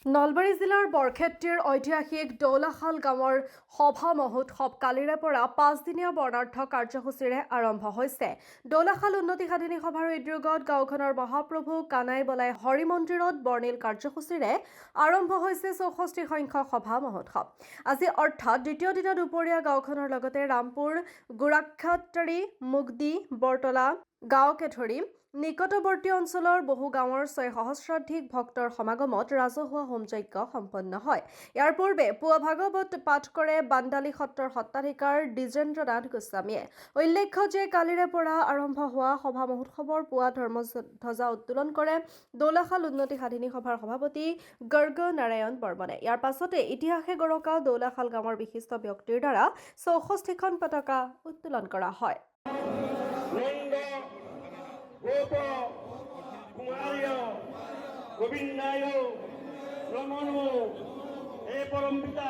নলবাৰী জিলাৰ বৰক্ষেত্ৰীৰ ঐতিহাসিক দৌলাখাল গাঁৱৰ সভা মহোৎসৱ কালিৰে পৰা 5 দিনীয়া বৰ্ণাঢ্য কাৰ্যসূচীৰে আৰম্ভ হৈছে। দৌলাখাল উন্নতি সাধিনী সভাৰ উদ্যোগত গাঁওখনৰ মহাপ্ৰভু কানাই বলাই হৰি মন্দিৰত বৰ্ণিল কাৰ্যসূচীৰে আৰম্ভ হৈছে 64 সংখ্যক সভা মহোৎসৱ। আজি অৰ্থাৎ দ্বিতীয় দিনা দুপৰীয়া গাঁওখনৰ লগতে ৰামপুৰ, গোৰাক্ষাটাৰী, মুগদী, বৰতলা গাঁৱকে ধৰি নিকটৱৰ্তী অঞ্চলৰ বহু গাঁৱৰ 6 সহস্ৰাধিক ভক্তৰ সমাগমত ৰাজহুৱা হোমযজ্ঞ সম্পন্ন হয়। ইয়াৰ পূৰ্বে পুৱা ভাগৱত পাঠ কৰে বান্দালী সত্ৰৰ সত্ৰাধিকাৰ দ্বিজেন্দ্ৰ নাথ গোস্বামীয়ে। উল্লেখ্য যে কালিৰে পৰা আৰম্ভ হোৱা সভা মহোৎসৱৰ পুৱা ধৰ্মধ্বজা উত্তোলন কৰে দৌলাখাল উন্নতি সাধিনী সভাৰ সভাপতি গৰ্গ নাৰায়ণ বৰ্মনে। ইয়াৰ পাছতে ইতিহাসে গৰকা দৌলাখাল গাঁৱৰ বিশিষ্ট ব্যক্তিৰ দ্বাৰা 64খন পতাকা উত্তোলন কৰা হয়। গোপ কুমারীয় গোবিন্দায় রমণো হে পরম পিতা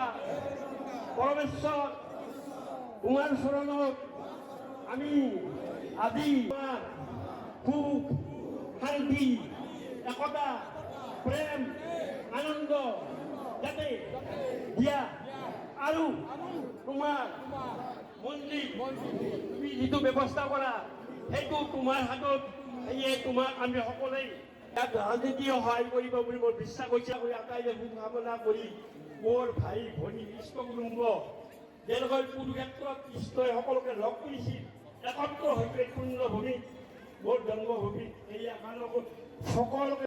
পরমেশ্বর তোমার শরণত আমি আজি সুখ শান্তি একতা প্রেম আনন্দ যাতে দিয়া আৰু তোমাৰ মন্দিৰ তুমি যিটো ব্যৱস্থা কৰা সেইটো তোমাৰ হাতত তোমাক আমি সকলোৱে ৰাজনীতিয়ে সহায় কৰিব বুলি মই বিশ্বাস কৰি আটাইৰে শুভকামনা কৰি মোৰ ভাই ভনী ইষ্ট কুটুম্ব যেনেকৈ কুৰুক্ষেত্ৰত কৃষ্ণই সকলোকে লগ কৰিছিল একত্ৰ হৈ সুন্দৰ ভূমি মোৰ জন্মভূমি এই আমাৰ সকলোকে